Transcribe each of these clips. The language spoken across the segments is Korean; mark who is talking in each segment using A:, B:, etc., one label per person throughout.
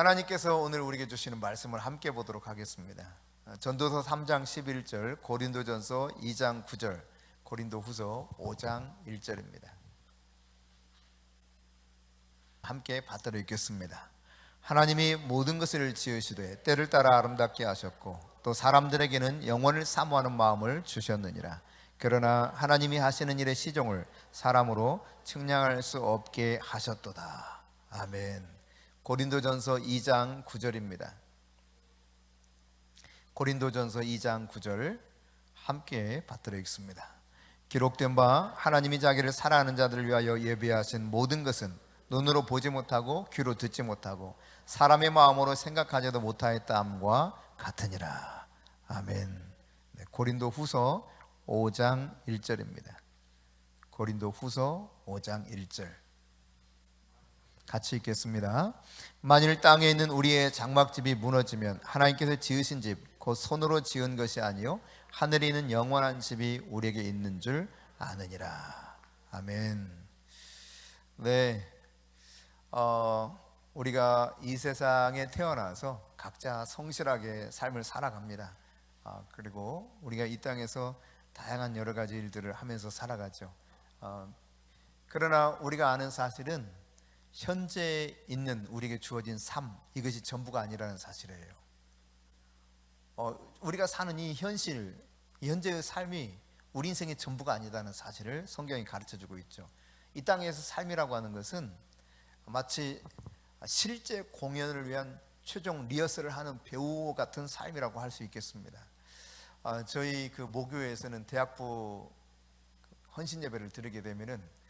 A: 하나님께서 오늘 우리에게 주시는 말씀을 함께 보도록 하겠습니다. 전도서 3장 11절, 고린도전서 2장 9절, 고린도후서 5장 1절입니다. 함께 받들어 읽겠습니다. 하나님이 모든 것을 지으시되 때를 따라 아름답게 하셨고 또 사람들에게는 영원을 사모하는 마음을 주셨느니라. 그러나 하나님이 하시는 일의 시종을 사람으로 측량할 수 없게 하셨도다. 아멘. 고린도전서 2장 9절입니다. 고린도전서 2장 9절 함께 받들어 읽습니다. 기록된 바 하나님이 자기를 사랑하는 자들을 위하여 예비하신 모든 것은 눈으로 보지 못하고 귀로 듣지 못하고 사람의 마음으로 생각하지도 못하였다함과 같으니라. 아멘. 네, 고린도후서 5장 1절입니다. 고린도후서 5장 1절 같이 읽겠습니다. 만일 땅에 있는 우리의 장막집이 무너지면 하나님께서 지으신 집 곧 손으로 지은 것이 아니요 하늘에 있는 영원한 집이 우리에게 있는 줄 아느니라. 아멘. 네, 우리가 이 세상에 태어나서 각자 성실하게 삶을 살아갑니다. 그리고 우리가 이 땅에서 다양한 여러 가지 일들을 하면서 살아가죠. 그러나 우리가 아는 사실은 현재 있는 우리에게 주어진 삶, 이것이 전부가 아니라는 사실이에요. 우리가 사는 이 현실, 이 현재의 삶이 우리 인생의 전부가 아니다는 사실을 성경이 가르쳐주고 있죠. 이 땅에서 삶이라고 하는 것은 마치 실제 공연을 위한 최종 리허설을 하는 배우 같은 삶이라고 할 수 있겠습니다. 저희 그 모교에서는 대학부 헌신 예배를 드리게 되면은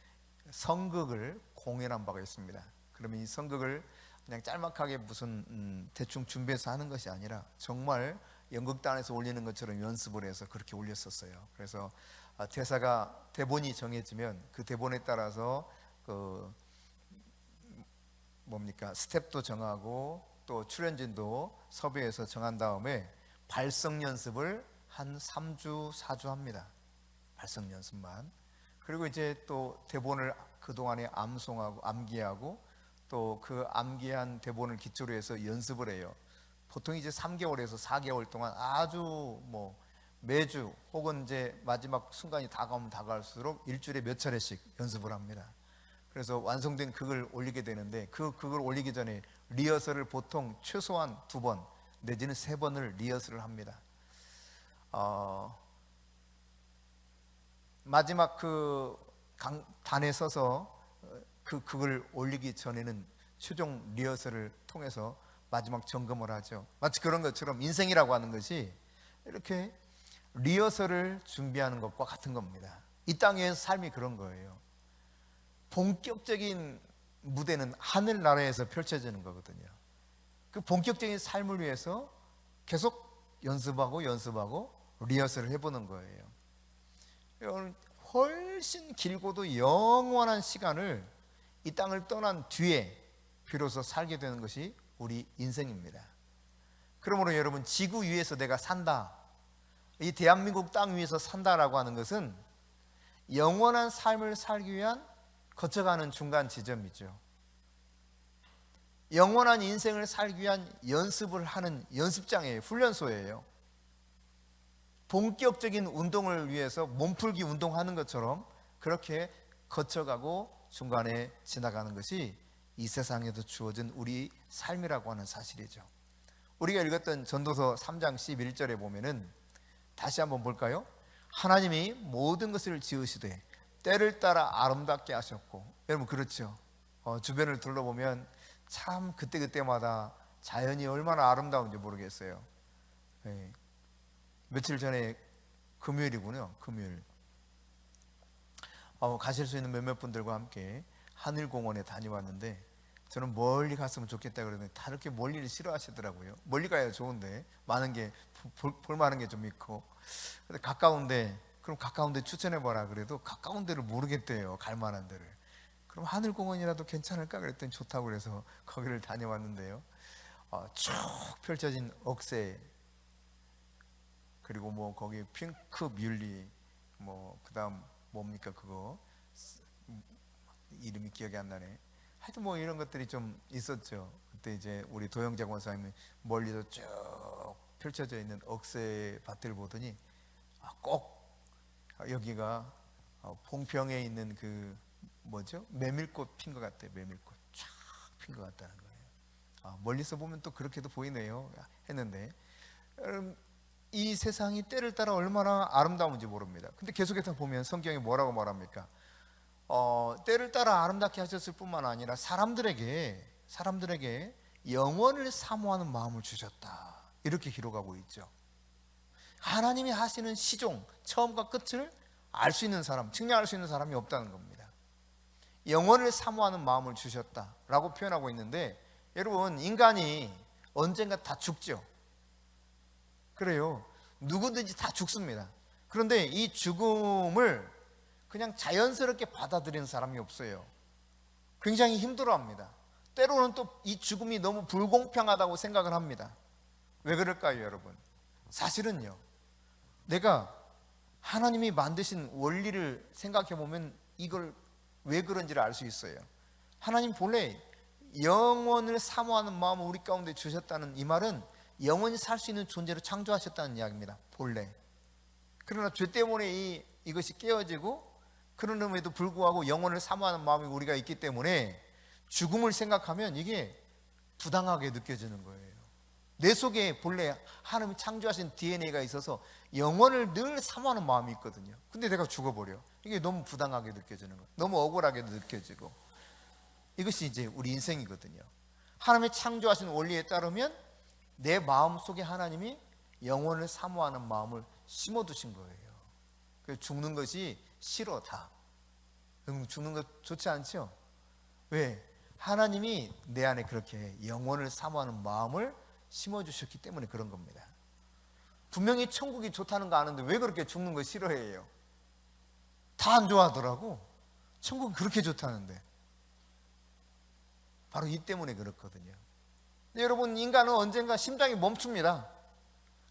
A: 성극을 공연한 바가 있습니다. 그러면 이 성극을 그냥 짤막하게 무슨 대충 준비해서 하는 것이 아니라 정말 연극단에서 올리는 것처럼 연습을 해서 그렇게 올렸었어요. 그래서 대사가 대본이 정해지면 그 대본에 따라서 그 스텝도 정하고 또 출연진도 섭외해서 정한 다음에 발성 연습을 한 3주 4주 합니다. 발성 연습만. 그리고 이제 또 대본을 그동안에 암송하고 암기하고 또 그 암기한 대본을 기초로 해서 연습을 해요. 보통 이제 3개월에서 4개월 동안 아주 매주 혹은 이제 마지막 순간이 다가오면 다가올수록 일주일에 몇 차례씩 연습을 합니다. 그래서 완성된 극을 올리게 되는데 그 극을 올리기 전에 리허설을 보통 최소한 2번 내지는 3번을 리허설을 합니다. 마지막 그 단에 서서 그 극을 올리기 전에는 최종 리허설을 통해서 마지막 점검을 하죠. 마치 그런 것처럼 인생이라고 하는 것이 이렇게 리허설을 준비하는 것과 같은 겁니다. 이 땅의 삶이 그런 거예요. 본격적인 무대는 하늘나라에서 펼쳐지는 거거든요. 그 본격적인 삶을 위해서 계속 연습하고 리허설을 해보는 거예요. 훨씬 길고도 영원한 시간을 이 땅을 떠난 뒤에 비로소 살게 되는 것이 우리 인생입니다. 그러므로 여러분, 지구 위에서 내가 산다, 이 대한민국 땅 위에서 산다라고 하는 것은 영원한 삶을 살기 위한 거쳐가는 중간 지점이죠. 영원한 인생을 살기 위한 연습을 하는 연습장이에요. 훈련소예요. 본격적인 운동을 위해서 몸풀기 운동하는 것처럼 그렇게 거쳐가고 중간에 지나가는 것이 이 세상에도 주어진 우리 삶이라고 하는 사실이죠. 우리가 읽었던 전도서 3장 11절에 보면은 다시 한번 볼까요? 하나님이 모든 것을 지으시되 때를 따라 아름답게 하셨고, 여러분 그렇죠? 주변을 둘러보면 참 그때마다 자연이 얼마나 아름다운지 모르겠어요. 네. 며칠 전에 금요일이군요. 금요일 가실 수 있는 몇몇 분들과 함께 하늘공원에 다녀왔는데, 저는 멀리 갔으면 좋겠다 그러는데 다 이렇게 멀리를 싫어하시더라고요. 멀리 가야 좋은데 많은 게 볼 만한 게 좀 있고, 근데 가까운데, 그럼 가까운데 추천해봐라 그래도 가까운 데를 모르겠대요. 갈 만한 데를. 그럼 하늘공원이라도 괜찮을까 그랬더니 좋다고 그래서 거기를 다녀왔는데요. 쭉 펼쳐진 억새, 그리고 거기 핑크 뮬리, 그다음 뭡니까 그거 이름이 기억이 안 나네. 하여튼 뭐 이런 것들이 좀 있었죠. 그때 이제 우리 도영자 권사님이 멀리서 쭉 펼쳐져 있는 억새 밭을 보더니 꼭 여기가 봉평에 있는 그 뭐죠? 메밀꽃 핀 것 같아요. 메밀꽃 쫙 핀 것 같다는 거예요. 멀리서 보면 또 그렇게도 보이네요 했는데, 이 세상이 때를 따라 얼마나 아름다운지 모릅니다. 근데 계속해서 보면 성경이 뭐라고 말합니까? 때를 따라 아름답게 하셨을 뿐만 아니라 사람들에게 영원을 사모하는 마음을 주셨다, 이렇게 기록하고 있죠. 하나님이 하시는 시종, 처음과 끝을 알 수 있는 사람, 측량할 수 있는 사람이 없다는 겁니다. 영원을 사모하는 마음을 주셨다라고 표현하고 있는데, 여러분, 인간이 언젠가 다 죽죠. 그래요. 누구든지 다 죽습니다. 그런데 이 죽음을 그냥 자연스럽게 받아들이는 사람이 없어요. 굉장히 힘들어합니다. 때로는 또 이 죽음이 너무 불공평하다고 생각을 합니다. 왜 그럴까요, 여러분? 사실은요, 내가 하나님이 만드신 원리를 생각해 보면 이걸 왜 그런지를 알 수 있어요. 하나님 본래 영원을 사모하는 마음을 우리 가운데 주셨다는 이 말은 영원히 살 수 있는 존재로 창조하셨다는 이야기입니다. 본래. 그러나 죄 때문에 이것이 깨어지고, 그러는데도 불구하고 영원을 사모하는 마음이 우리가 있기 때문에 죽음을 생각하면 이게 부당하게 느껴지는 거예요. 내 속에 본래 하나님이 창조하신 DNA가 있어서 영원을 늘 사모하는 마음이 있거든요. 근데 내가 죽어버려. 이게 너무 부당하게 느껴지는 거예요. 너무 억울하게 느껴지고. 이것이 이제 우리 인생이거든요. 하나님의 창조하신 원리에 따르면 내 마음 속에 하나님이 영원을 사모하는 마음을 심어두신 거예요. 그래서 죽는 것이 싫어, 다. 죽는 것 좋지 않죠? 왜? 하나님이 내 안에 그렇게 영원을 사모하는 마음을 심어주셨기 때문에 그런 겁니다. 분명히 천국이 좋다는 거 아는데 왜 그렇게 죽는 거 싫어해요? 다 안 좋아하더라고. 천국은 그렇게 좋다는데. 바로 이 때문에 그렇거든요. 근데 여러분, 인간은 언젠가 심장이 멈춥니다.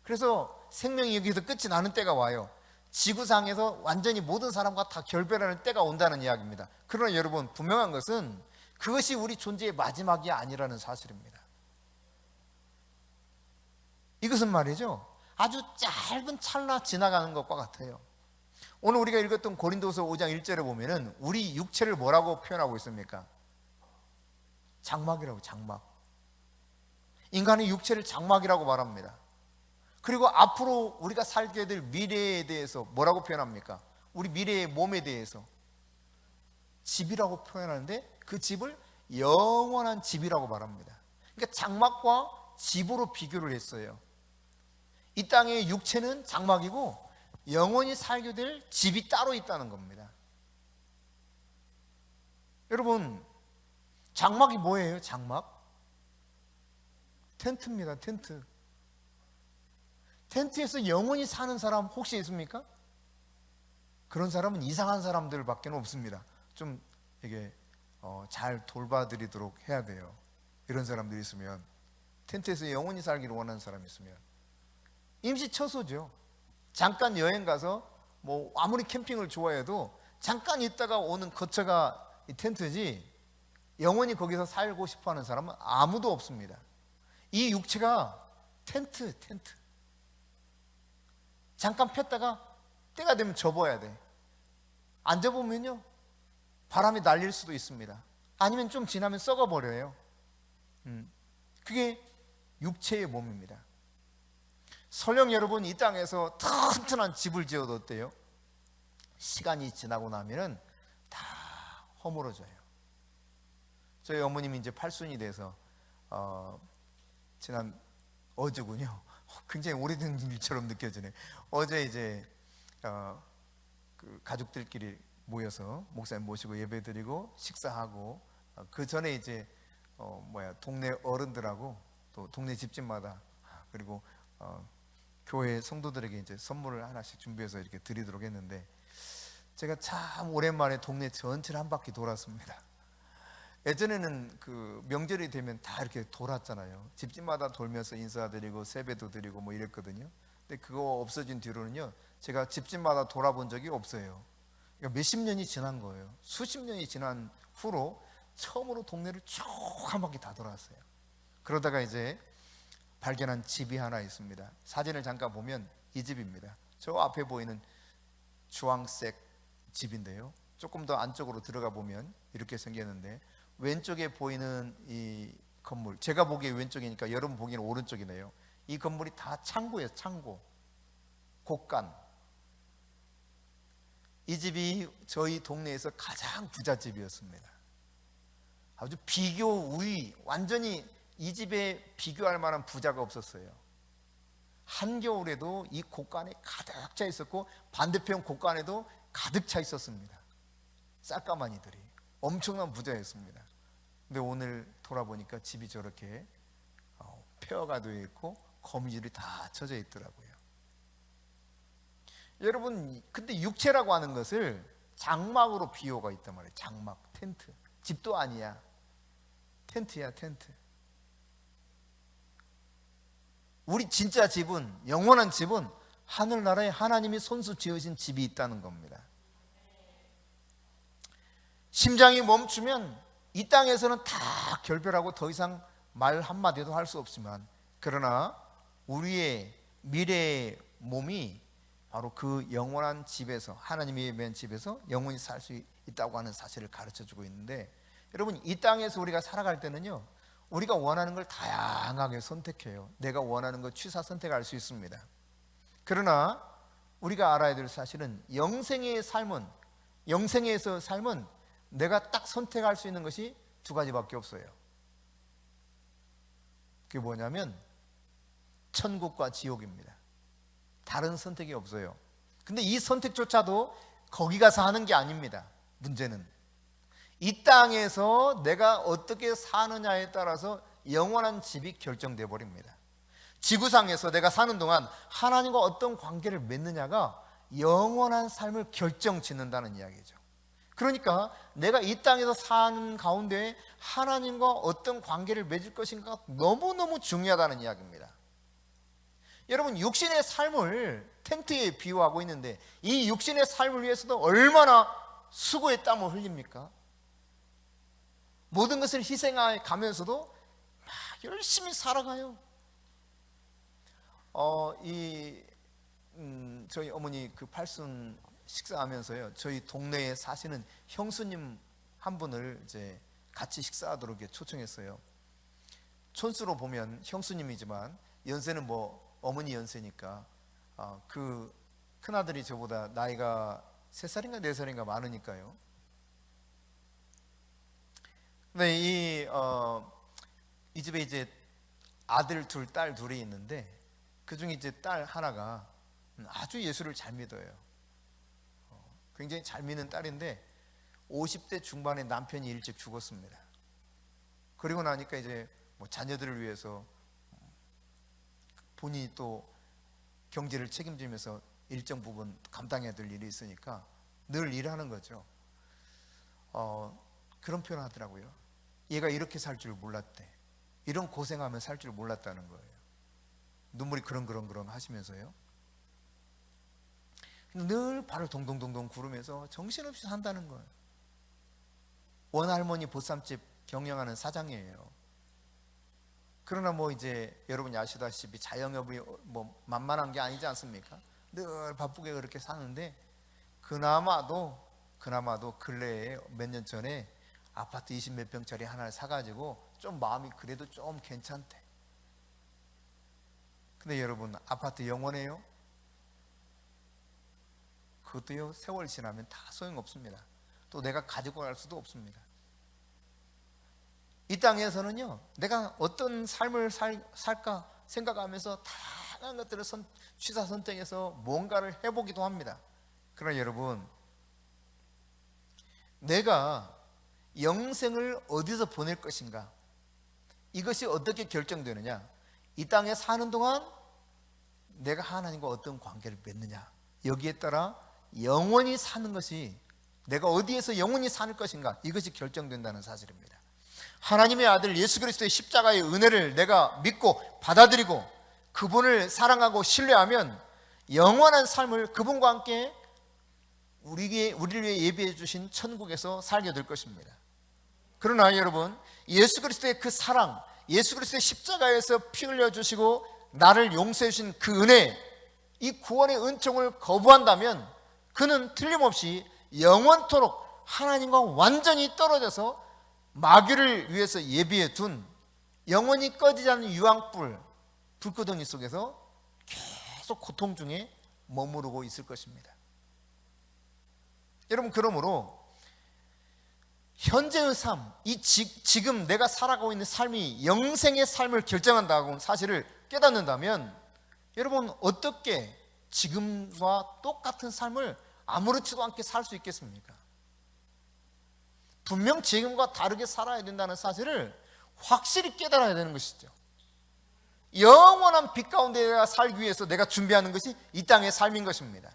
A: 그래서 생명이 여기서 끝이 나는 때가 와요. 지구상에서 완전히 모든 사람과 다 결별하는 때가 온다는 이야기입니다. 그러나 여러분, 분명한 것은 그것이 우리 존재의 마지막이 아니라는 사실입니다. 이것은 말이죠, 아주 짧은 찰나 지나가는 것과 같아요. 오늘 우리가 읽었던 고린도서 5장 1절에 보면은 우리 육체를 뭐라고 표현하고 있습니까? 장막이라고. 장막. 인간의 육체를 장막이라고 말합니다. 그리고 앞으로 우리가 살게 될 미래에 대해서 뭐라고 표현합니까? 우리 미래의 몸에 대해서 집이라고 표현하는데, 그 집을 영원한 집이라고 말합니다. 그러니까 장막과 집으로 비교를 했어요. 이 땅의 육체는 장막이고 영원히 살게 될 집이 따로 있다는 겁니다. 여러분, 장막이 뭐예요? 장막? 텐트입니다. 텐트. 텐트에서 영원히 사는 사람 혹시 있습니까? 그런 사람은 이상한 사람들밖에 없습니다. 좀 이게 잘 돌봐드리도록 해야 돼요. 이런 사람들이 있으면, 텐트에서 영원히 살기를 원하는 사람이 있으면. 임시처소죠. 잠깐 여행 가서 뭐 아무리 캠핑을 좋아해도 잠깐 있다가 오는 거처가 이 텐트지, 영원히 거기서 살고 싶어하는 사람은 아무도 없습니다. 이 육체가 텐트. 잠깐 폈다가 때가 되면 접어야 돼. 안 접으면요, 바람이 날릴 수도 있습니다. 아니면 좀 지나면 썩어버려요. 그게 육체의 몸입니다. 설령 여러분 이 땅에서 튼튼한 집을 지어도 어때요? 시간이 지나고 나면은 다 허물어져요. 저희 어머님이 이제 팔순이 돼서 지난 어제군요. 굉장히 오래된 일처럼 느껴지네. 어제 이제 그 가족들끼리 모여서 목사님 모시고 예배드리고 식사하고, 그 전에 이제 동네 어른들하고 또 동네 집집마다, 그리고 교회 성도들에게 이제 선물을 하나씩 준비해서 이렇게 드리도록 했는데, 제가 참 오랜만에 동네 전체를 한 바퀴 돌았습니다. 예전에는 그 명절이 되면 다 이렇게 돌았잖아요. 집집마다 돌면서 인사드리고 세배도 드리고 뭐 이랬거든요. 근데 그거 없어진 뒤로는요, 제가 집집마다 돌아본 적이 없어요. 그러니까 몇십 년이 지난 거예요. 수십 년이 지난 후로 처음으로 동네를 쭉 한 바퀴 다 돌아왔어요. 그러다가 이제 발견한 집이 하나 있습니다. 사진을 잠깐 보면 이 집입니다. 저 앞에 보이는 주황색 집인데요, 조금 더 안쪽으로 들어가 보면 이렇게 생겼는데, 왼쪽에 보이는 이 건물, 제가 보기에 왼쪽이니까 여러분 보기에는 오른쪽이네요. 이 건물이 다 창고예요. 창고, 곡간. 이 집이 저희 동네에서 가장 부잣집이었습니다. 아주 비교 우위, 완전히 이 집에 비교할 만한 부자가 없었어요. 한겨울에도 이 곡간에 가득 차 있었고 반대편 곡간에도 가득 차 있었습니다. 쌀가마니들이 엄청난 부자였습니다. 근데 오늘 돌아보니까 집이 저렇게 폐허가 되어 있고 거미줄이 다 쳐져 있더라고요. 여러분, 근데 육체라고 하는 것을 장막으로 비유가 있단 말이에요. 장막, 텐트. 집도 아니야, 텐트야, 텐트. 우리 진짜 집은, 영원한 집은 하늘나라에 하나님이 손수 지으신 집이 있다는 겁니다. 심장이 멈추면 이 땅에서는 다 결별하고 더 이상 말 한마디도 할 수 없지만, 그러나 우리의 미래의 몸이 바로 그 영원한 집에서, 하나님이 예비한 집에서 영원히 살 수 있다고 하는 사실을 가르쳐주고 있는데, 여러분, 이 땅에서 우리가 살아갈 때는요, 우리가 원하는 걸 다양하게 선택해요. 내가 원하는 걸 취사 선택할 수 있습니다. 그러나 우리가 알아야 될 사실은 영생의 삶은, 영생에서 삶은 내가 딱 선택할 수 있는 것이 두 가지밖에 없어요. 그게 뭐냐면 천국과 지옥입니다. 다른 선택이 없어요. 근데 이 선택조차도 거기 가서 하는 게 아닙니다. 문제는 이 땅에서 내가 어떻게 사느냐에 따라서 영원한 집이 결정돼 버립니다. 지구상에서 내가 사는 동안 하나님과 어떤 관계를 맺느냐가 영원한 삶을 결정짓는다는 이야기죠. 그러니까 내가 이 땅에서 사는 가운데 하나님과 어떤 관계를 맺을 것인가 너무너무 중요하다는 이야기입니다. 여러분, 육신의 삶을 텐트에 비유하고 있는데 이 육신의 삶을 위해서도 얼마나 수고의 땀을 흘립니까? 모든 것을 희생해 가면서도 막 열심히 살아가요. 저희 어머니 그 팔순 식사하면서요, 저희 동네에 사시는 형수님 한 분을 이제 같이 식사하도록 초청했어요. 촌수로 보면 형수님이지만 연세는 뭐 어머니 연세니까 그 큰아들이 저보다 나이가 3살인가 4살인가 많으니까요. 근데 이 집에 이제 아들 둘, 딸 둘이 있는데 그 중에 이제 딸 하나가 아주 예수를 잘 믿어요. 굉장히 잘 믿는 딸인데 50대 중반에 남편이 일찍 죽었습니다. 그리고 나니까 이제 뭐 자녀들을 위해서 본인이 또 경제를 책임지면서 일정 부분 감당해야 될 일이 있으니까 늘 일하는 거죠. 그런 표현을 하더라고요. 얘가 이렇게 살 줄 몰랐대. 이런 고생하면 살 줄 몰랐다는 거예요. 눈물이 그렁그렁 하시면서요. 늘 발을 동동동동 구르면서 정신없이 산다는 거예요. 원할머니 보쌈집 경영하는 사장이에요. 그러나 뭐 이제 여러분이 아시다시피 자영업이 뭐 만만한 게 아니지 않습니까? 늘 바쁘게 그렇게 사는데 그나마도 근래에 몇 년 전에 아파트 20몇 평짜리 하나를 사가지고 좀 마음이 그래도 좀 괜찮대. 근데 여러분, 아파트 영원해요? 그것도요, 세월 지나면 다 소용없습니다. 또 내가 가지고 갈 수도 없습니다. 이 땅에서는요, 내가 어떤 삶을 살까 생각하면서 다양한 것들을 취사 선택해서 뭔가를 해보기도 합니다. 그러나 여러분, 내가 영생을 어디서 보낼 것인가, 이것이 어떻게 결정되느냐, 이 땅에 사는 동안 내가 하나님과 어떤 관계를 맺느냐, 여기에 따라 영원히 사는 것이, 내가 어디에서 영원히 살 것인가, 이것이 결정된다는 사실입니다. 하나님의 아들 예수 그리스도의 십자가의 은혜를 내가 믿고 받아들이고 그분을 사랑하고 신뢰하면 영원한 삶을 그분과 함께 우리를 위해 예비해 주신 천국에서 살게 될 것입니다. 그러나 여러분, 예수 그리스도의 그 사랑, 예수 그리스도의 십자가에서 피 흘려 주시고 나를 용서해 주신 그 은혜, 이 구원의 은총을 거부한다면 그는 틀림없이 영원토록 하나님과 완전히 떨어져서 마귀를 위해서 예비해 둔 영원히 꺼지지 않는 유황불, 불구덩이 속에서 계속 고통 중에 머무르고 있을 것입니다. 여러분, 그러므로 현재의 삶, 지금 내가 살아가고 있는 삶이 영생의 삶을 결정한다고 사실을 깨닫는다면 여러분, 어떻게 지금과 똑같은 삶을 아무렇지도 않게 살 수 있겠습니까? 분명 지금과 다르게 살아야 된다는 사실을 확실히 깨달아야 되는 것이죠. 영원한 빛 가운데 내가 살기 위해서 내가 준비하는 것이 이 땅의 삶인 것입니다.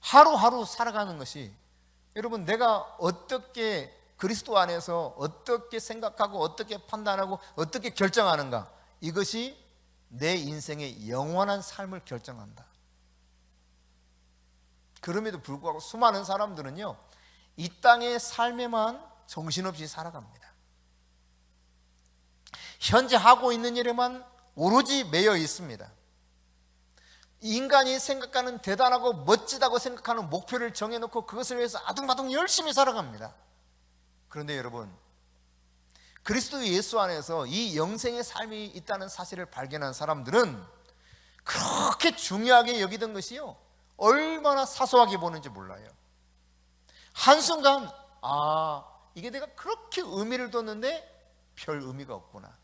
A: 하루하루 살아가는 것이, 여러분, 내가 어떻게 그리스도 안에서 어떻게 생각하고 어떻게 판단하고 어떻게 결정하는가, 이것이 내 인생의 영원한 삶을 결정한다. 그럼에도 불구하고 수많은 사람들은요, 이 땅의 삶에만 정신없이 살아갑니다. 현재 하고 있는 일에만 오로지 매여 있습니다. 인간이 생각하는 대단하고 멋지다고 생각하는 목표를 정해놓고 그것을 위해서 아둥바둥 열심히 살아갑니다. 그런데 여러분, 그리스도 예수 안에서 이 영생의 삶이 있다는 사실을 발견한 사람들은 그렇게 중요하게 여기던 것이요, 얼마나 사소하게 보는지 몰라요. 한순간, 이게 내가 그렇게 의미를 뒀는데 별 의미가 없구나.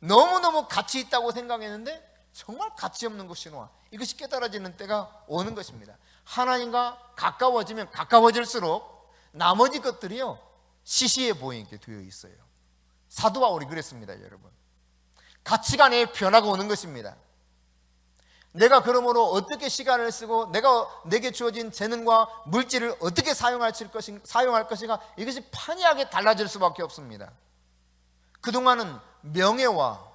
A: 너무너무 가치 있다고 생각했는데 정말 가치 없는 것이구나. 이것이 깨달아지는 때가 오는 것입니다. 하나님과 가까워지면 가까워질수록 나머지 것들이요, 시시해 보이게 되어 있어요. 사도 바울이 그랬습니다, 여러분. 가치관의 변화가 오는 것입니다. 내가 그러므로 어떻게 시간을 쓰고 내게 주어진 재능과 물질을 어떻게 사용할 것인가, 이것이 판이하게 달라질 수밖에 없습니다. 그동안은 명예와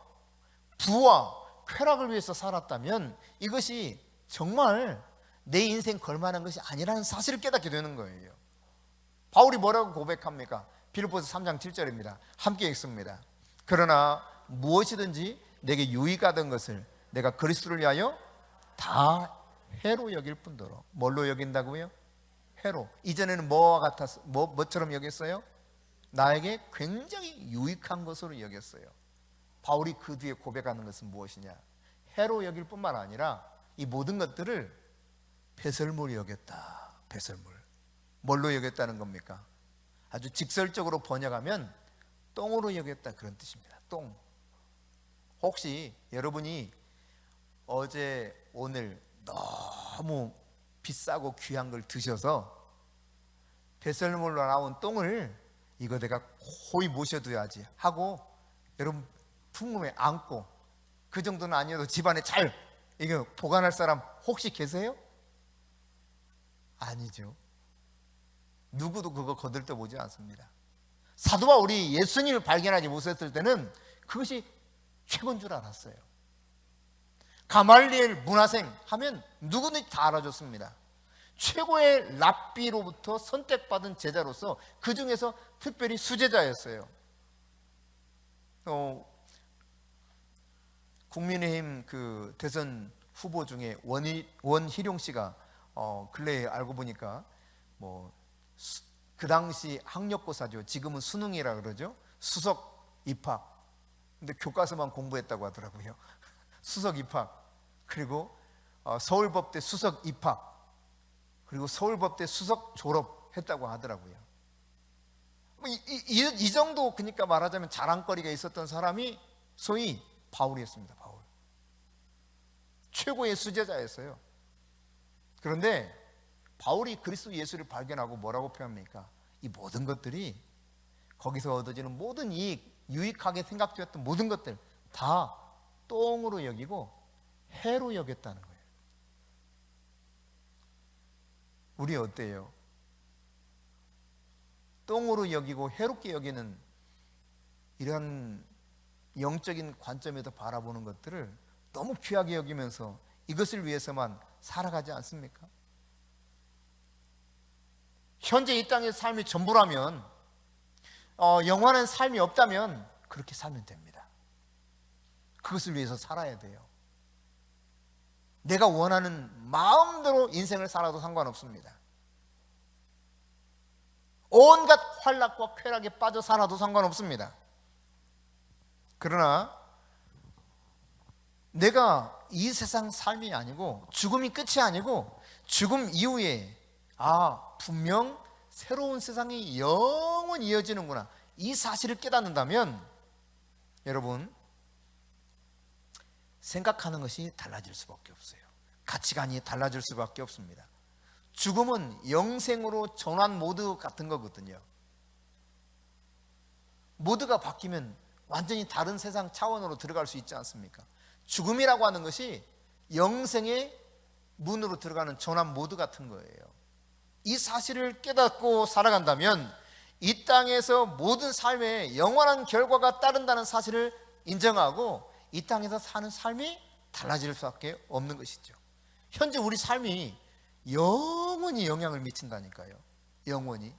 A: 부와 쾌락을 위해서 살았다면 이것이 정말 내 인생 걸만한 것이 아니라는 사실을 깨닫게 되는 거예요. 바울이 뭐라고 고백합니까? 빌립보서 3장 7절입니다. 함께 읽습니다. 그러나 무엇이든지 내게 유익하던 것을 내가 그리스도를 위하여 다 해로 여길 뿐더러. 뭘로 여긴다고요? 해로. 이전에는 뭐와 같았어? 뭐처럼 여겼어요? 나에게 굉장히 유익한 것으로 여겼어요. 바울이 그 뒤에 고백하는 것은 무엇이냐? 해로 여길 뿐만 아니라 이 모든 것들을 배설물이 여겼다. 배설물. 뭘로 여겼다는 겁니까? 아주 직설적으로 번역하면 똥으로 여겼다, 그런 뜻입니다. 똥. 혹시 여러분이 어제 오늘 너무 비싸고 귀한 걸 드셔서 배설물로 나온 똥을 이거 내가 호의 모셔둬야지 하고 여러분 품금에 안고, 그 정도는 아니어도 집안에 잘 이거 보관할 사람 혹시 계세요? 아니죠. 누구도 그거 거들떠보지 않습니다. 사도 바울이 예수님을 발견하지 못했을 때는 그것이 최고인 줄 알았어요. 가말리엘 문화생 하면 누구든지 다 알아줬습니다. 최고의 랍비로부터 선택받은 제자로서 그 중에서 특별히 수제자였어요. 국민의힘 그 대선 후보 중에 원희룡 씨가 근래에 알고 보니까 그 당시 학력고사죠. 지금은 수능이라 그러죠. 수석 입학. 근데 교과서만 공부했다고 하더라고요. 수석 입학. 그리고 서울법대 수석 입학. 그리고 서울법대 수석 졸업했다고 하더라고요. 이 정도, 그러니까 말하자면 자랑거리가 있었던 사람이 소위 바울이었습니다. 바울. 최고의 수제자였어요. 그런데 바울이 그리스도 예수를 발견하고 뭐라고 표현합니까? 이 모든 것들이, 거기서 얻어지는 모든 이익, 유익하게 생각되었던 모든 것들 다 똥으로 여기고 해로 여겼다는 거예요. 우리 어때요? 똥으로 여기고 해롭게 여기는 이런 영적인 관점에서 바라보는 것들을 너무 귀하게 여기면서 이것을 위해서만 살아가지 않습니까? 현재 이 땅의 삶이 전부라면, 영원한 삶이 없다면 그렇게 살면 됩니다. 그것을 위해서 살아야 돼요. 내가 원하는 마음대로 인생을 살아도 상관없습니다. 온갖 환락과 쾌락에 빠져 살아도 상관없습니다. 그러나 내가 이 세상 삶이 아니고, 죽음이 끝이 아니고 죽음 이후에 분명 새로운 세상이 영원히 이어지는구나, 이 사실을 깨닫는다면 여러분, 생각하는 것이 달라질 수밖에 없어요. 가치관이 달라질 수밖에 없습니다. 죽음은 영생으로 전환 모드 같은 거거든요. 모드가 바뀌면 완전히 다른 세상 차원으로 들어갈 수 있지 않습니까? 죽음이라고 하는 것이 영생의 문으로 들어가는 전환 모드 같은 거예요. 이 사실을 깨닫고 살아간다면 이 땅에서 모든 삶에 영원한 결과가 따른다는 사실을 인정하고 이 땅에서 사는 삶이 달라질 수밖에 없는 것이죠. 현재 우리 삶이 영원히 영향을 미친다니까요. 영원히.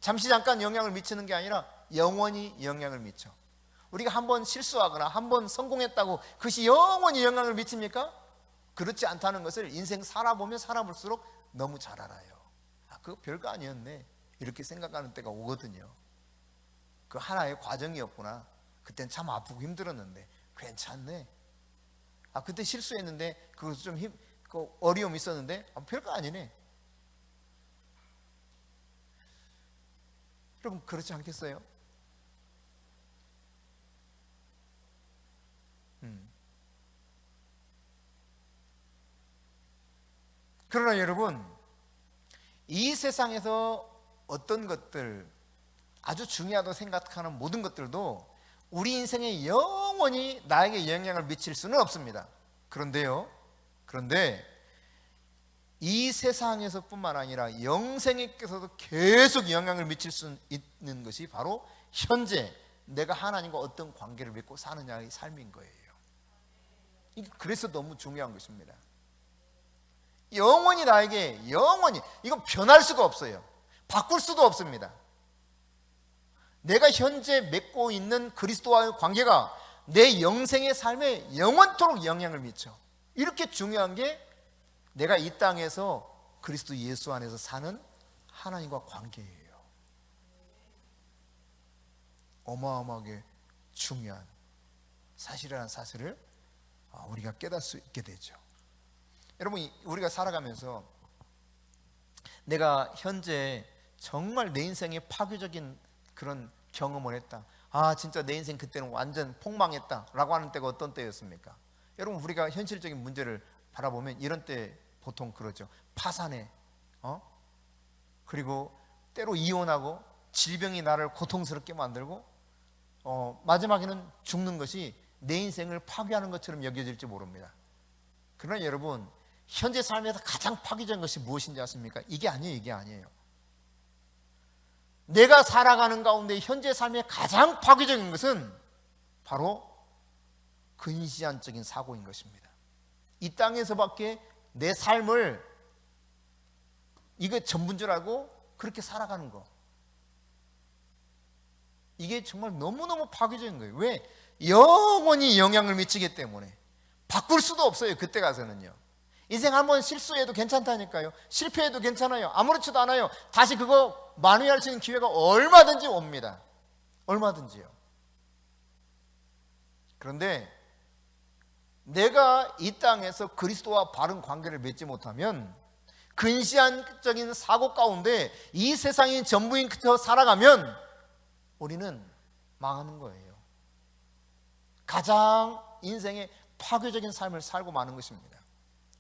A: 잠시 잠깐 영향을 미치는 게 아니라 영원히 영향을 미쳐. 우리가 한번 실수하거나 한번 성공했다고 그것이 영원히 영향을 미칩니까? 그렇지 않다는 것을 인생 살아보면 살아볼수록 너무 잘 알아요. 그거 별거 아니었네, 이렇게 생각하는 때가 오거든요. 그 하나의 과정이었구나. 그땐 참 아프고 힘들었는데 괜찮네. 그때 실수했는데 그것도 좀 어려움이 있었는데 별거 아니네. 여러분, 그렇지 않겠어요? 그러나 여러분, 이 세상에서 어떤 것들, 아주 중요하다고 생각하는 모든 것들도 우리 인생에 영원히 나에게 영향을 미칠 수는 없습니다. 그런데 이 세상에서 뿐만 아니라 영생에께서도 계속 영향을 미칠 수 있는 것이 바로 현재 내가 하나님과 어떤 관계를 맺고 사느냐의 삶인 거예요. 그래서 너무 중요한 것입니다. 영원히 나에게, 영원히, 이건 변할 수가 없어요. 바꿀 수도 없습니다. 내가 현재 맺고 있는 그리스도와의 관계가 내 영생의 삶에 영원토록 영향을 미쳐. 이렇게 중요한 게 내가 이 땅에서 그리스도 예수 안에서 사는 하나님과 관계예요. 어마어마하게 중요한 사실이라는 사실을 우리가 깨달을 수 있게 되죠. 여러분, 우리가 살아가면서 내가 현재 정말 내 인생에 파괴적인 그런 경험을 했다, 진짜 내 인생 그때는 완전 폭망했다 라고 하는 때가 어떤 때였습니까? 여러분, 우리가 현실적인 문제를 바라보면 이런 때 보통 그러죠. 파산해, 그리고 때로 이혼하고 질병이 나를 고통스럽게 만들고 마지막에는 죽는 것이 내 인생을 파괴하는 것처럼 여겨질지 모릅니다. 그러나 여러분, 현재 삶에서 가장 파괴적인 것이 무엇인지 아십니까? 이게 아니에요. 내가 살아가는 가운데 현재 삶의 가장 파괴적인 것은 바로 근시안적인 사고인 것입니다. 이 땅에서밖에 내 삶을 이거 전부인 줄 알고 그렇게 살아가는 거, 이게 정말 너무너무 파괴적인 거예요. 왜? 영원히 영향을 미치기 때문에 바꿀 수도 없어요. 그때 가서는요. 인생 한번 실수해도 괜찮다니까요. 실패해도 괜찮아요. 아무렇지도 않아요. 다시 그거 만회할 수 있는 기회가 얼마든지 옵니다. 얼마든지요. 그런데 내가 이 땅에서 그리스도와 바른 관계를 맺지 못하면, 근시안적인 사고 가운데 이 세상이 전부인 그저 살아가면 우리는 망하는 거예요. 가장 인생의 파괴적인 삶을 살고 마는 것입니다.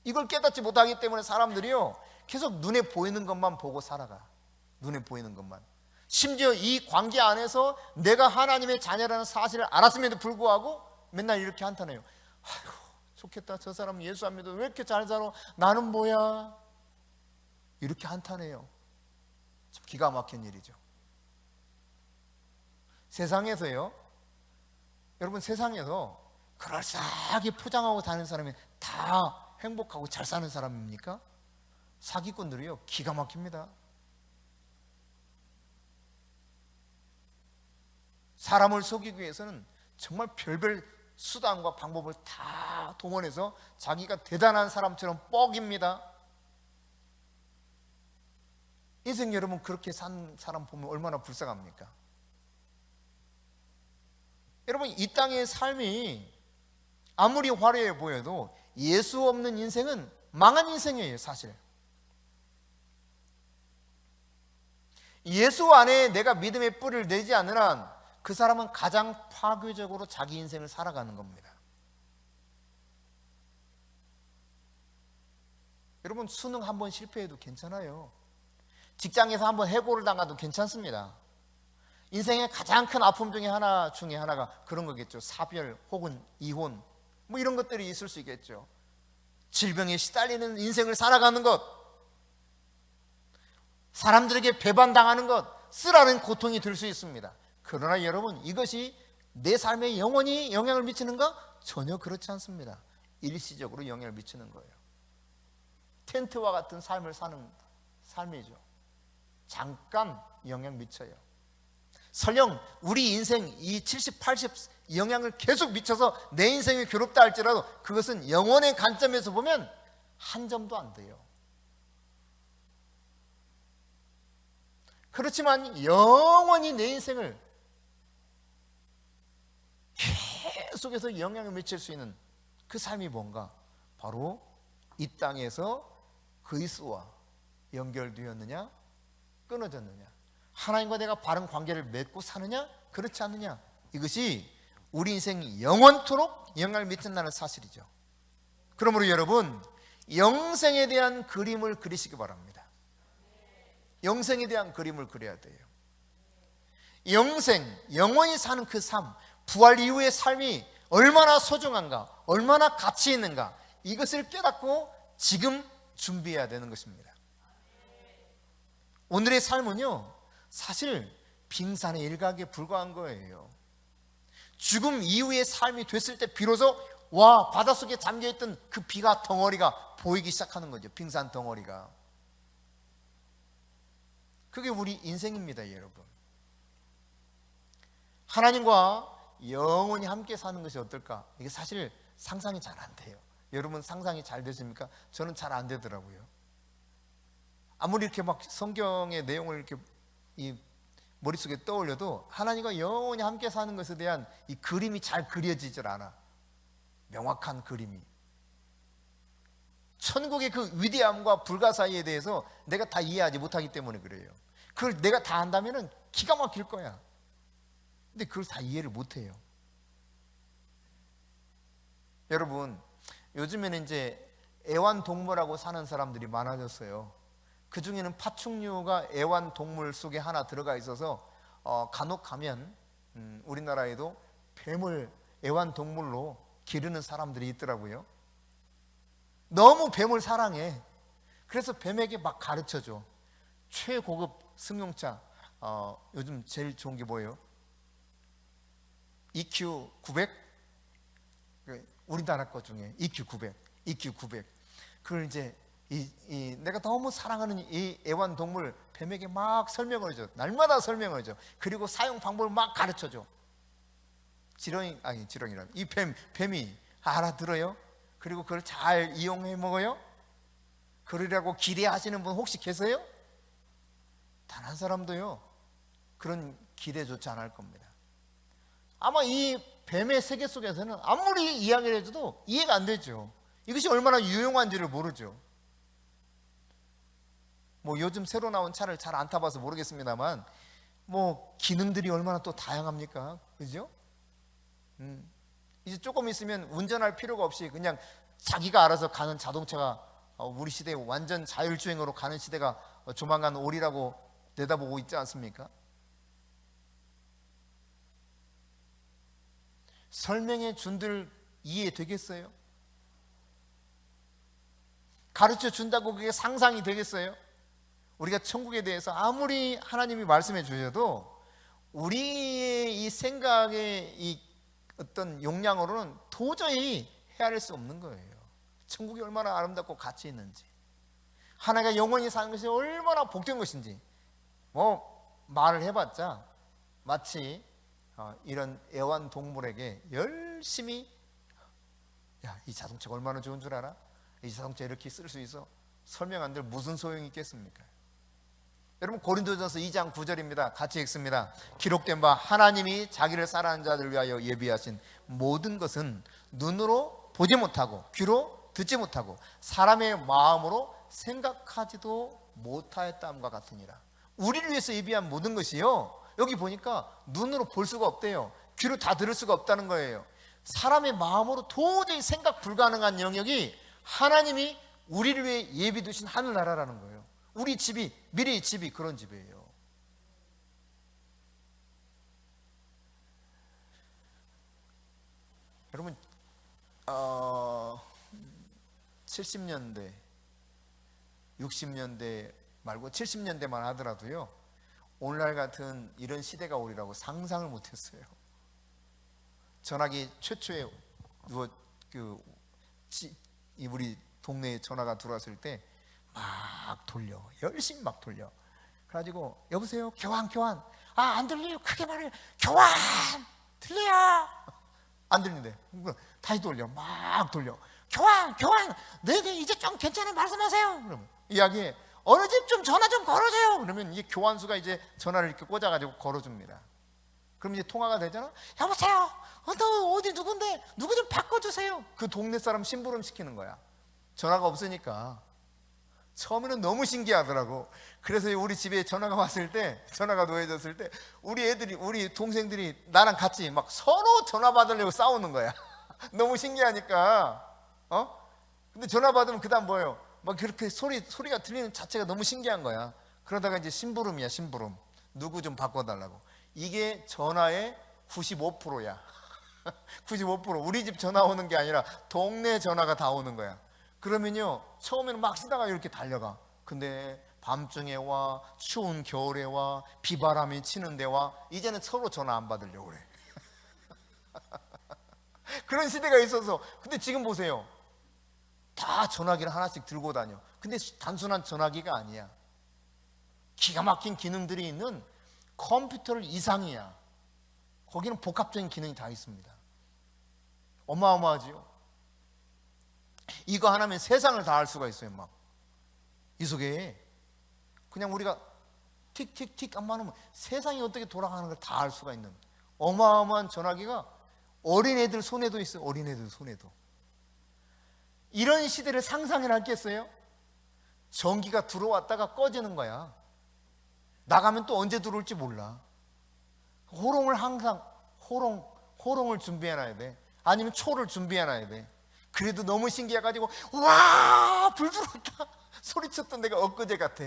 A: 이걸 깨닫지 못하기 때문에 사람들이요, 계속 눈에 보이는 것만 보고 살아가. 눈에 보이는 것만. 심지어 이 관계 안에서 내가 하나님의 자녀라는 사실을 알았음에도 불구하고 맨날 이렇게 한탄해요. 아이고, 좋겠다. 저 사람 예수 안 믿어. 왜 이렇게 잘 살아? 나는 뭐야? 이렇게 한탄해요. 참 기가 막힌 일이죠. 세상에서요, 여러분, 세상에서 그럴싸하게 포장하고 사는 사람이 다 행복하고 잘 사는 사람입니까? 사기꾼들이요 기가 막힙니다. 사람을 속이기 위해서는 정말 별별 수단과 방법을 다 동원해서 자기가 대단한 사람처럼 뻑입니다. 인생 여러분 그렇게 산 사람 보면 얼마나 불쌍합니까? 여러분 이 땅의 삶이 아무리 화려해 보여도 예수 없는 인생은 망한 인생이에요. 사실 예수 안에 내가 믿음의 뿌리를 내지 않는 한 그 사람은 가장 파괴적으로 자기 인생을 살아가는 겁니다. 여러분 수능 한번 실패해도 괜찮아요. 직장에서 한번 해고를 당해도 괜찮습니다. 인생의 가장 큰 아픔 중에 하나가 그런 거겠죠. 사별 혹은 이혼 뭐 이런 것들이 있을 수 있겠죠. 질병에 시달리는 인생을 살아가는 것, 사람들에게 배반당하는 것, 쓰라는 고통이 들 수 있습니다. 그러나 여러분 이것이 내 삶에 영원히 영향을 미치는가? 전혀 그렇지 않습니다. 일시적으로 영향을 미치는 거예요. 텐트와 같은 삶을 사는 삶이죠. 잠깐 영향 미쳐요. 설령 우리 인생 이 70, 80 영향을 계속 미쳐서 내 인생이 괴롭다 할지라도 그것은 영혼의 관점에서 보면 한 점도 안 돼요. 그렇지만 영원히 내 인생을 계속해서 영향을 미칠 수 있는 그 삶이 뭔가? 바로 이 땅에서 그리스도와 연결되었느냐 끊어졌느냐, 하나님과 내가 바른 관계를 맺고 사느냐 그렇지 않느냐, 이것이 우리 인생 영원토록 영향을 미친다는 사실이죠. 그러므로 여러분 영생에 대한 그림을 그리시기 바랍니다. 영생에 대한 그림을 그려야 돼요. 영생, 영원히 사는 그 삶, 부활 이후의 삶이 얼마나 소중한가, 얼마나 가치 있는가, 이것을 깨닫고 지금 준비해야 되는 것입니다. 오늘의 삶은요 사실 빙산의 일각에 불과한 거예요. 죽음 이후의 삶이 됐을 때 비로소 와, 바닷속에 잠겨있던 그 비가 덩어리가 보이기 시작하는 거죠. 빙산 덩어리가. 그게 우리 인생입니다. 여러분, 하나님과 영원히 함께 사는 것이 어떨까? 이게 사실 상상이 잘 안 돼요. 여러분 상상이 잘 되십니까? 저는 잘 안 되더라고요. 아무리 이렇게 막 성경의 내용을 이렇게 이 머릿속에 떠올려도 하나님과 영원히 함께 사는 것에 대한 이 그림이 잘 그려지질 않아. 명확한 그림이. 천국의 그 위대함과 불가사의에 대해서 내가 다 이해하지 못하기 때문에 그래요. 그걸 내가 다 안다면은 기가 막힐 거야. 근데 그걸 다 이해를 못해요. 여러분 요즘에는 이제 애완동물하고 사는 사람들이 많아졌어요. 그 중에는 파충류가 애완동물 속에 하나 들어가 있어서 간혹 가면 우리나라에도 뱀을 애완동물로 기르는 사람들이 있더라고요. 너무 뱀을 사랑해. 그래서 뱀에게 막 가르쳐줘. 최고급 승용차, 요즘 제일 좋은 게 뭐예요? EQ900? 우리나라 것 중에 EQ900. 그걸 이제 내가 너무 사랑하는 이 애완동물 뱀에게 막 설명을 해줘. 날마다 설명을 해줘. 그리고 사용 방법을 막 가르쳐줘. 지렁이란 이 뱀이 알아들어요. 그리고 그걸 잘 이용해 먹어요. 그러려고 기대하시는 분 혹시 계세요? 단 한 사람도요 그런 기대조차 안 할 겁니다. 아마 이 뱀의 세계 속에서는 아무리 이야기를 해줘도 이해가 안 되죠. 이것이 얼마나 유용한지를 모르죠. 뭐 요즘 새로 나온 차를 잘 안 타봐서 모르겠습니다만 뭐 기능들이 얼마나 또 다양합니까? 그죠? 이제 조금 있으면 운전할 필요가 없이 그냥 자기가 알아서 가는 자동차가 우리 시대에 완전 자율주행으로 가는 시대가 조만간 오리라고 내다보고 있지 않습니까? 설명해 준들 이해되겠어요? 가르쳐 준다고 그게 상상이 되겠어요? 우리가 천국에 대해서 아무리 하나님이 말씀해 주셔도 우리의 이 생각의 이 어떤 용량으로는 도저히 헤아릴 수 없는 거예요. 천국이 얼마나 아름답고 가치 있는지. 하나가 영원히 사는 것이 얼마나 복된 것인지 뭐 말을 해봤자 마치 이런 애완동물에게 열심히 야, 이 자동차가 얼마나 좋은 줄 알아? 이 자동차 이렇게 쓸 수 있어? 설명 안 될 무슨 소용이 있겠습니까? 여러분 고린도전서 2장 9절입니다. 같이 읽습니다. 기록된 바 하나님이 자기를 사랑하는 자들을 위하여 예비하신 모든 것은 눈으로 보지 못하고 귀로 듣지 못하고 사람의 마음으로 생각하지도 못하였다함과 같으니라. 우리를 위해서 예비한 모든 것이요, 여기 보니까 눈으로 볼 수가 없대요. 귀로 다 들을 수가 없다는 거예요. 사람의 마음으로 도저히 생각 불가능한 영역이 하나님이 우리를 위해 예비 두신 하늘나라라는 거예요. 우리 집이, 미래의 집이 그런 집이에요. 여러분 70년대 60년대 말고 70년대만 하더라도요, 오늘날 같은 이런 시대가 오리라고 상상을 못했어요. 전화기 최초에 우리 동네에 전화가 들어왔을 때 막 돌려, 열심히 막 돌려. 그래가지고 여보세요, 교환. 안 들려요. 크게 말해요. 교환 들려요. 안 들린대. 다시 돌려, 막 돌려. 교환. 네네, 이제 좀 괜찮아요. 말씀하세요. 그러면 이야기해. 어느 집 좀 전화 좀 걸어줘요. 그러면 이 교환수가 이제 전화를 이렇게 꽂아가지고 걸어줍니다. 그럼 이제 통화가 되잖아. 여보세요, 너 어디 누군데, 누구 좀 바꿔주세요. 그 동네 사람 심부름 시키는 거야. 전화가 없으니까. 처음에는 너무 신기하더라고. 그래서 우리 집에 전화가 왔을 때, 전화가 놓여졌을 때 우리 동생들이 나랑 같이 막 서로 전화 받으려고 싸우는 거야. 너무 신기하니까. 근데 전화 받으면 그다음 뭐예요? 막 그렇게 소리가 들리는 자체가 너무 신기한 거야. 그러다가 이제 심부름이야, 심부름. 누구 좀 바꿔달라고. 이게 전화의 95%야. 95%. 우리 집 전화 오는 게 아니라 동네 전화가 다 오는 거야. 그러면요, 처음에는 막 쓰다가 이렇게 달려가. 근데 밤중에 와, 추운 겨울에 와, 비바람이 치는데 와, 이제는 서로 전화 안 받으려고 그래. 그런 시대가 있어서. 근데 지금 보세요, 다 전화기를 하나씩 들고 다녀. 근데 단순한 전화기가 아니야. 기가 막힌 기능들이 있는 컴퓨터 이상이야. 거기는 복합적인 기능이 다 있습니다. 어마어마하지요. 이거 하나면 세상을 다 알 수가 있어요. 막 이 속에 그냥 우리가 틱틱틱 안만 하면 세상이 어떻게 돌아가는 걸 다 알 수가 있는 어마어마한 전화기가 어린애들 손에도 있어요. 어린애들 손에도. 이런 시대를 상상을 하겠어요? 전기가 들어왔다가 꺼지는 거야. 나가면 또 언제 들어올지 몰라. 호롱을 항상 호롱을 준비해놔야 돼. 아니면 초를 준비해놔야 돼. 그래도 너무 신기해가지고 와, 불 들어왔다 소리쳤던 데가 엊그제 같아.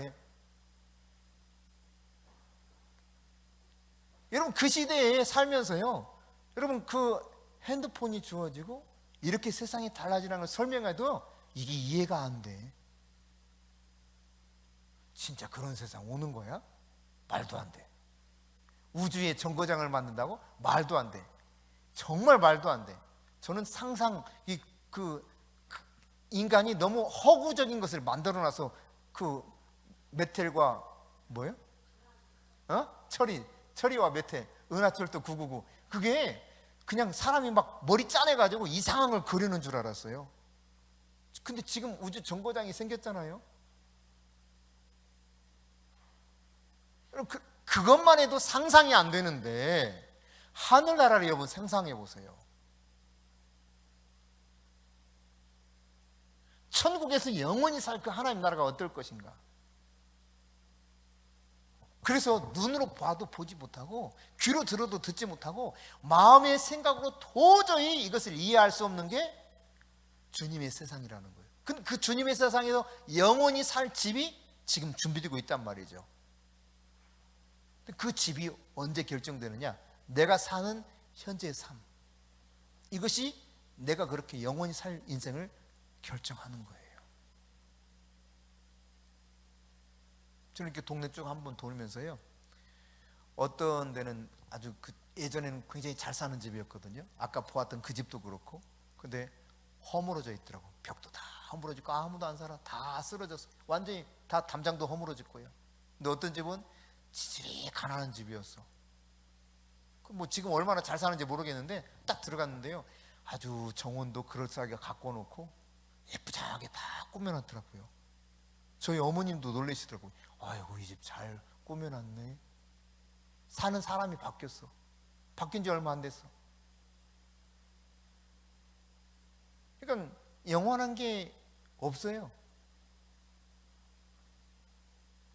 A: 여러분 그 시대에 살면서요, 여러분 그 핸드폰이 주어지고 이렇게 세상이 달라지는 걸 설명해도 이게 이해가 안 돼. 진짜 그런 세상 오는 거야? 말도 안 돼. 우주에 정거장을 만든다고? 말도 안 돼. 정말 말도 안 돼. 저는 상상, 인간이 너무 허구적인 것을 만들어놔서 그 메텔과 뭐예요? 철이와 메텔, 은하철도 999, 그게 그냥 사람이 막 머리 짜내가지고 이상한 걸 그리는 줄 알았어요. 근데 지금 우주 정거장이 생겼잖아요. 그것만 해도 상상이 안 되는데 하늘나라를 여러분 상상해 보세요. 천국에서 영원히 살 그 하나님 나라가 어떨 것인가. 그래서 눈으로 봐도 보지 못하고 귀로 들어도 듣지 못하고 마음의 생각으로 도저히 이것을 이해할 수 없는 게 주님의 세상이라는 거예요. 그 주님의 세상에서 영원히 살 집이 지금 준비되고 있단 말이죠. 그 집이 언제 결정되느냐? 내가 사는 현재의 삶, 이것이 내가 그렇게 영원히 살 인생을 결정하는 거예요. 저는 이렇게 동네 쭉 한번 돌면서요, 어떤 데는 아주 예전에는 굉장히 잘 사는 집이었거든요. 아까 보았던 그 집도 그렇고. 근데 허물어져 있더라고. 벽도 다 허물어지고 아무도 안 살아. 다 쓰러졌어. 완전히 다 담장도 허물어졌고요. 근데 어떤 집은 지질이 가난한 집이었어. 뭐 지금 얼마나 잘 사는지 모르겠는데 딱 들어갔는데요, 아주 정원도 그럴싸하게 갖고 놓고 예쁘장하게 다 꾸며놨더라고요. 저희 어머님도 놀라시더라고요. 아이고, 이 집 잘 꾸며놨네. 사는 사람이 바뀌었어. 바뀐 지 얼마 안 됐어. 그러니까 영원한 게 없어요.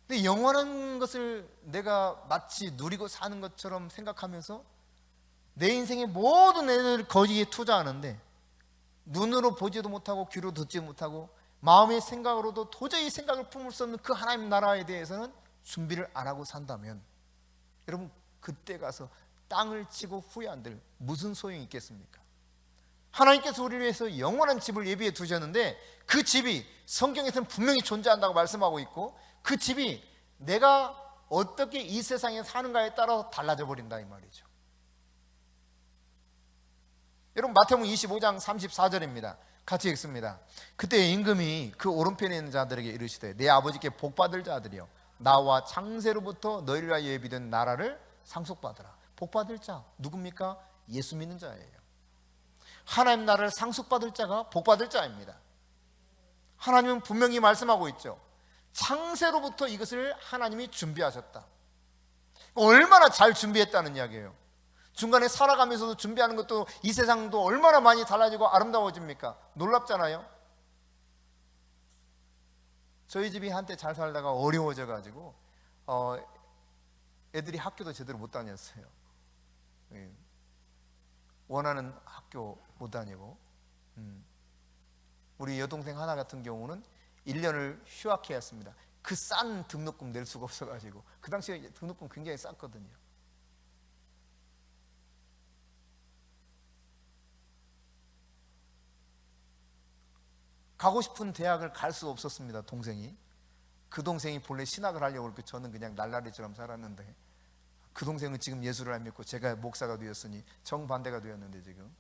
A: 근데 영원한 것을 내가 마치 누리고 사는 것처럼 생각하면서 내 인생의 모든 애를 거기에 투자하는데, 눈으로 보지도 못하고 귀로 듣지 못하고 마음의 생각으로도 도저히 생각을 품을 수 없는 그 하나님 나라에 대해서는 준비를 안 하고 산다면, 여러분 그때 가서 땅을 치고 후회한들 무슨 소용이 있겠습니까? 하나님께서 우리를 위해서 영원한 집을 예비해 두셨는데, 그 집이 성경에서는 분명히 존재한다고 말씀하고 있고, 그 집이 내가 어떻게 이 세상에 사는가에 따라서 달라져 버린다 이 말이죠. 여러분 마태복음 25장 34절입니다. 같이 읽습니다. 그때 임금이 그 오른편에 있는 자들에게 이르시되, 내 아버지께 복받을 자들이여, 나와 창세로부터 너희를 위하여 예비된 나라를 상속받으라. 복받을 자 누굽니까? 예수 믿는 자예요. 하나님 나라를 상속받을 자가 복받을 자입니다. 하나님은 분명히 말씀하고 있죠. 창세로부터 이것을 하나님이 준비하셨다. 얼마나 잘 준비했다는 이야기예요. 중간에 살아가면서도 준비하는 것도 이 세상도 얼마나 많이 달라지고 아름다워집니까? 놀랍잖아요. 저희 집이 한때 잘 살다가 어려워져 가지고 애들이 학교도 제대로 못 다녔어요. 원하는 학교 못 다니고, 우리 여동생 하나 같은 경우는 1년을 휴학해야 했습니다. 그 싼 등록금 낼 수가 없어가지고. 그 당시에 등록금 굉장히 쌌거든요. 가고 싶은 대학을 갈 수 없었습니다. 동생이. 그 동생이 본래 신학을 하려고 그렇게, 저는 그냥 날라리처럼 살았는데, 그 동생은 지금 예수를 안 믿고 제가 목사가 되었으니 정반대가 되었는데, 지금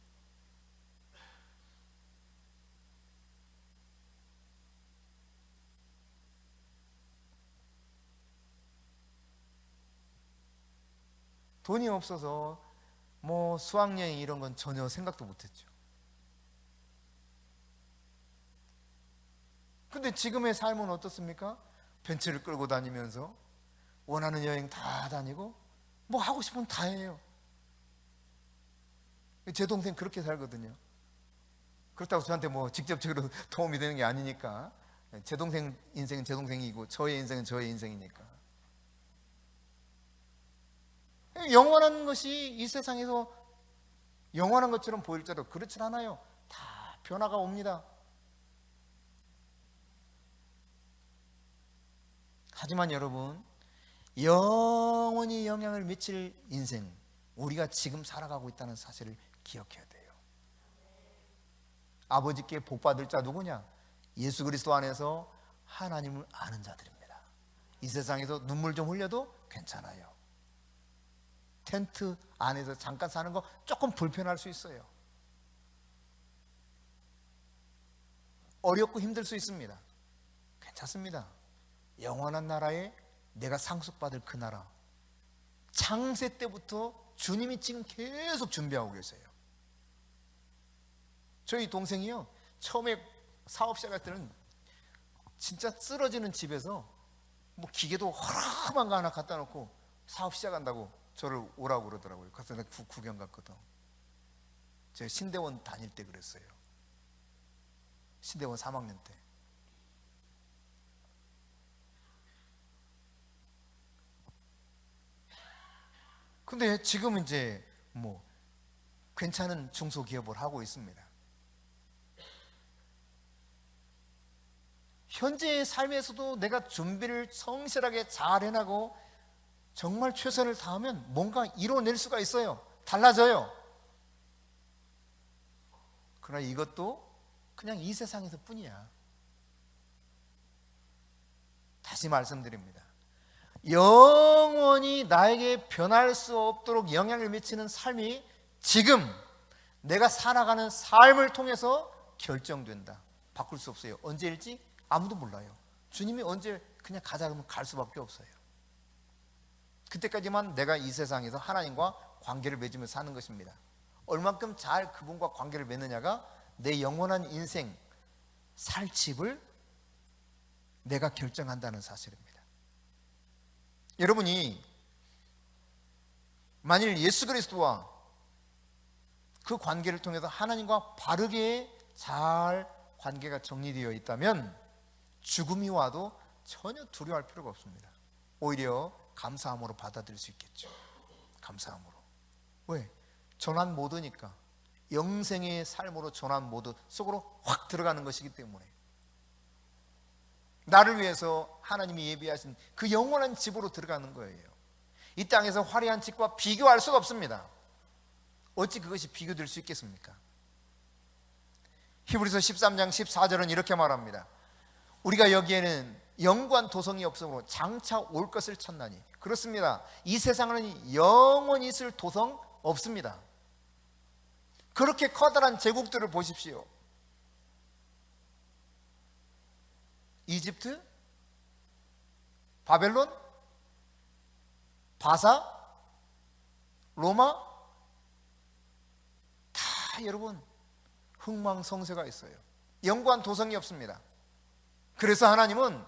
A: 돈이 없어서 뭐 수학여행 이런 건 전혀 생각도 못했죠. 근데 지금의 삶은 어떻습니까? 벤츠를 끌고 다니면서 원하는 여행 다 다니고 뭐 하고 싶으면 다 해요. 제 동생 그렇게 살거든요. 그렇다고 저한테 뭐 직접적으로 도움이 되는 게 아니니까, 제 동생 인생은 제 동생이고 저의 인생은 저의 인생이니까. 영원한 것이 이 세상에서 영원한 것처럼 보일지라도 그렇진 않아요. 다 변화가 옵니다. 하지만 여러분, 영원히 영향을 미칠 인생, 우리가 지금 살아가고 있다는 사실을 기억해야 돼요. 아버지께 복받을 자 누구냐? 예수 그리스도 안에서 하나님을 아는 자들입니다. 이 세상에서 눈물 좀 흘려도 괜찮아요. 텐트 안에서 잠깐 사는 거 조금 불편할 수 있어요. 어렵고 힘들 수 있습니다. 괜찮습니다. 영원한 나라에 내가 상속받을 그 나라, 창세 때부터 주님이 지금 계속 준비하고 계세요. 저희 동생이요, 처음에 사업 시작할 때는 진짜 쓰러지는 집에서 뭐 기계도 허름한 거 하나 갖다 놓고 사업 시작한다고 저를 오라고 그러더라고요. 그래서 내가 구경 갔거든. 제가 신대원 다닐 때 그랬어요. 신대원 3학년 때. 근데 지금 이제 뭐 괜찮은 중소기업을 하고 있습니다. 현재의 삶에서도 내가 준비를 성실하게 잘 해나고 정말 최선을 다하면 뭔가 이뤄낼 수가 있어요. 달라져요. 그러나 이것도 그냥 이 세상에서 뿐이야. 다시 말씀드립니다. 영원히 나에게 변할 수 없도록 영향을 미치는 삶이 지금 내가 살아가는 삶을 통해서 결정된다. 바꿀 수 없어요. 언제일지 아무도 몰라요. 주님이 언제 그냥 가자 그러면 갈 수밖에 없어요. 그때까지만 내가 이 세상에서 하나님과 관계를 맺으며 사는 것입니다. 얼만큼 잘 그분과 관계를 맺느냐가 내 영원한 인생 살 집을 내가 결정한다는 사실입니다. 여러분이 만일 예수 그리스도와 그 관계를 통해서 하나님과 바르게 잘 관계가 정리되어 있다면 죽음이 와도 전혀 두려워할 필요가 없습니다. 오히려 감사함으로 받아들일 수 있겠죠. 감사함으로. 왜? 전환 모드니까. 영생의 삶으로 전환 모드 속으로 확 들어가는 것이기 때문에 나를 위해서 하나님이 예비하신 그 영원한 집으로 들어가는 거예요. 이 땅에서 화려한 집과 비교할 수가 없습니다. 어찌 그것이 비교될 수 있겠습니까? 히브리서 13장 14절은 이렇게 말합니다. 우리가 여기에는 영구한 도성이 없으므로 장차 올 것을 찾나니. 그렇습니다. 이 세상에는 영원히 있을 도성 없습니다. 그렇게 커다란 제국들을 보십시오. 이집트, 바벨론, 바사, 로마, 다 여러분 흥망성쇠가 있어요. 영구한 도성이 없습니다. 그래서 하나님은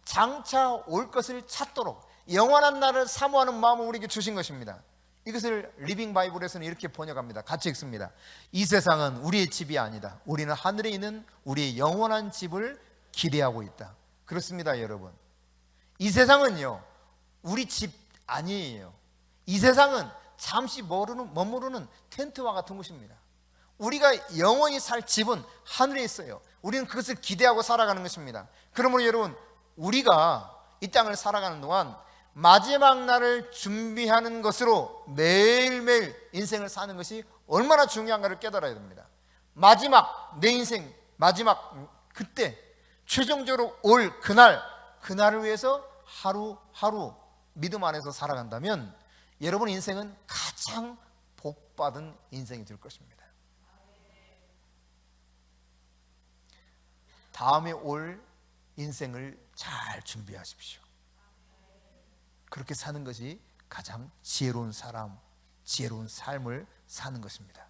A: 장차 올 것을 찾도록 영원한 날을 사모하는 마음을 우리에게 주신 것입니다. 이것을 리빙 바이블에서는 이렇게 번역합니다. 같이 읽습니다. 이 세상은 우리의 집이 아니다. 우리는 하늘에 있는 우리의 영원한 집을 기대하고 있다. 그렇습니다, 여러분. 이 세상은요, 우리 집 아니에요. 이 세상은 잠시 머무르는 텐트와 같은 곳입니다. 우리가 영원히 살 집은 하늘에 있어요. 우리는 그것을 기대하고 살아가는 것입니다. 그러므로 여러분, 우리가 이 땅을 살아가는 동안 마지막 날을 준비하는 것으로 매일매일 인생을 사는 것이 얼마나 중요한가를 깨달아야 됩니다. 마지막 내 인생 마지막 그때 최종적으로 올 그날을 위해서 하루하루 믿음 안에서 살아간다면 여러분 인생은 가장 복받은 인생이 될 것입니다. 다음에 올 인생을 잘 준비하십시오. 그렇게 사는 것이 가장 지혜로운 사람, 지혜로운 삶을 사는 것입니다.